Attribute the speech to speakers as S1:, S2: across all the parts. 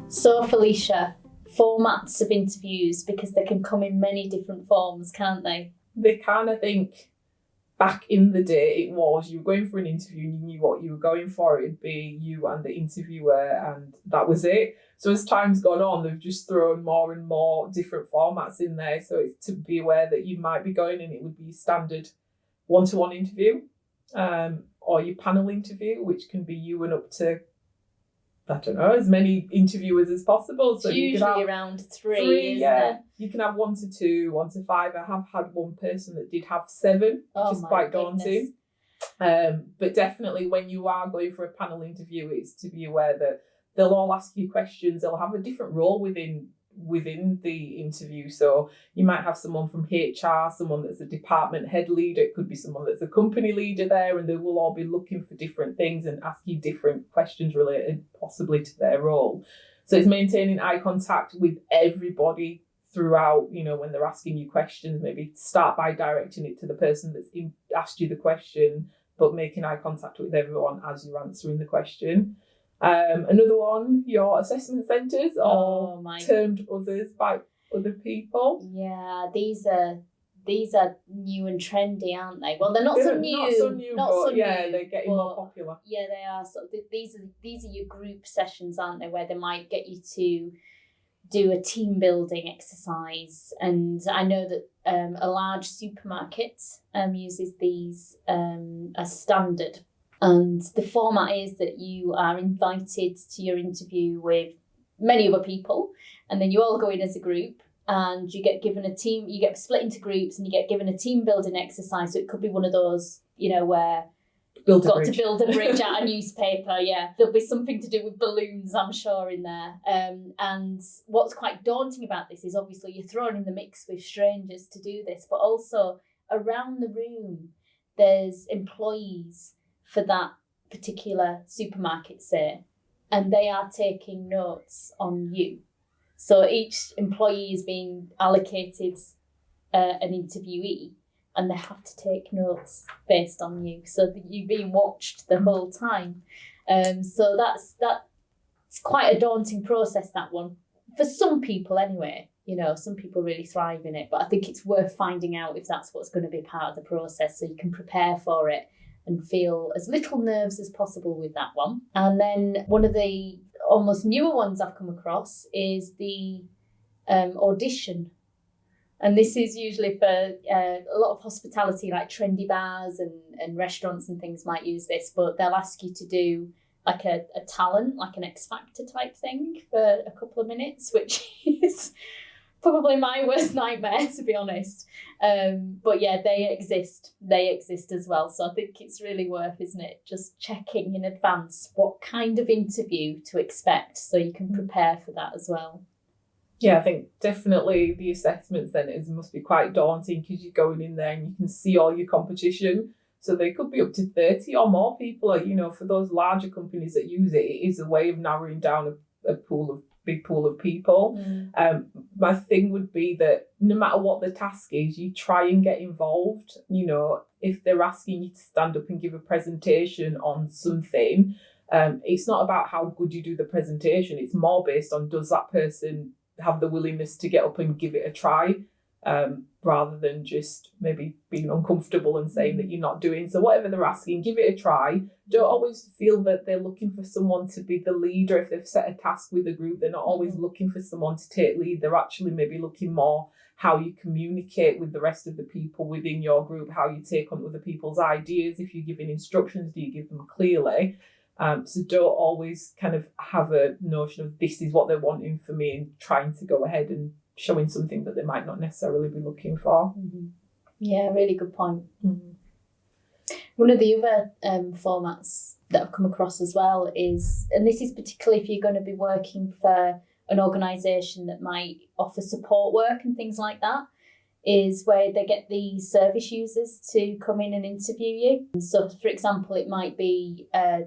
S1: So, Felecha, formats of interviews, because they can come in many different forms, can't they?
S2: They kind of think back in the day it was you were going for an interview and you knew what you were going for. It'd be you and the interviewer and that was it. So as time's gone on, they've just thrown more and more different formats in there. So it's to be aware that you might be going and it would be standard one-to-one interview or your panel interview, which can be you and up to, I don't know, as many interviewers as possible. So
S1: usually
S2: you could have
S1: around three, isn't it?
S2: You can have 1 to 2, 1 to 5. I have had one person that did have 7, which is quite daunting. But definitely when you are going for a panel interview, it's to be aware that they'll all ask you questions. They'll have a different role within the interview. So you might have someone from HR, someone that's a department head leader, it could be someone that's a company leader there, and they will all be looking for different things and ask you different questions related possibly to their role. So it's maintaining eye contact with everybody throughout, when they're asking you questions. Maybe start by directing it to the person that's asked you the question, but making eye contact with everyone as you're answering the question. Another one, your assessment centres, or termed others by other people.
S1: Yeah, these are new and trendy, aren't they? Well, they're not so new.
S2: They're getting more popular.
S1: Yeah, they are. So these are your group sessions, aren't they? Where they might get you to do a team building exercise, and I know that a large supermarket uses these as standard. And the format is that you are invited to your interview with many other people, and then you all go in as a group and you get given a team, you get split into groups and you get given a team building exercise. So it could be one of those, where you've got to build a bridge out of newspaper. Yeah, there'll be something to do with balloons, I'm sure, in there. And what's quite daunting about this is obviously you're thrown in the mix with strangers to do this, but also around the room there's employees for that particular supermarket, say, and they are taking notes on you. So each employee is being allocated an interviewee, and they have to take notes based on you, so that you're being watched the whole time. So that's quite a daunting process, that one, for some people anyway. Some people really thrive in it, but I think it's worth finding out if that's what's going to be part of the process, so you can prepare for it and feel as little nerves as possible with that one. And then one of the almost newer ones I've come across is the audition. And this is usually for a lot of hospitality, like trendy bars and restaurants and things might use this, but they'll ask you to do like a talent, like an X Factor type thing for a couple of minutes, which is probably my worst nightmare, to be honest. But yeah, they exist as well. So I think it's really worth, isn't it, just checking in advance what kind of interview to expect, so you can prepare for that as well.
S2: Yeah, I think definitely the assessment centres must be quite daunting, because you're going in there and you can see all your competition. So there could be up to 30 or more people. For those larger companies that use it, it is a way of narrowing down a big pool of people. My thing would be that no matter what the task is, you try and get involved. If they're asking you to stand up and give a presentation on something, it's not about how good you do the presentation. It's more based on, does that person have the willingness to get up and give it a try, rather than just maybe being uncomfortable and saying that you're not doing. So whatever they're asking, give it a try. Don't always feel that they're looking for someone to be the leader. If they've set a task with a group, they're not always looking for someone to take lead. They're actually maybe looking more how you communicate with the rest of the people within your group, how you take on other people's ideas. If you're giving instructions, do you give them clearly? So don't always kind of have a notion of this is what they're wanting for me and trying to go ahead and showing something that they might not necessarily be looking for.
S1: Mm-hmm. Yeah, really good point. Mm-hmm. One of the other formats that I've come across as well is, and this is particularly if you're going to be working for an organisation that might offer support work and things like that, is where they get the service users to come in and interview you. So, for example, it might be a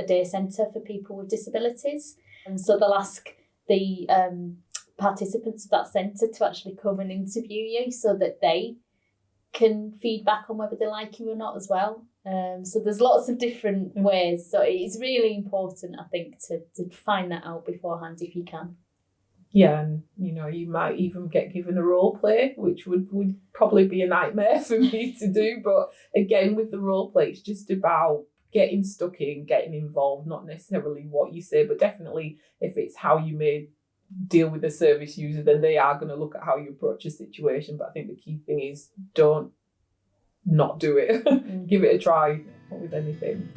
S1: day centre for people with disabilities. And so they'll ask the participants of that centre to actually come and interview you, so that they can feedback on whether they like you or not as well. So there's lots of different ways. So it's really important, I think, to find that out beforehand if you can.
S2: Yeah, and you might even get given a role play, which would probably be a nightmare for me to do. But again, with the role play, it's just about getting stuck in, getting involved, not necessarily what you say, but definitely if it's how you may deal with a service user, then they are going to look at how you approach a situation. But I think the key thing is don't not do it. Give it a try with anything.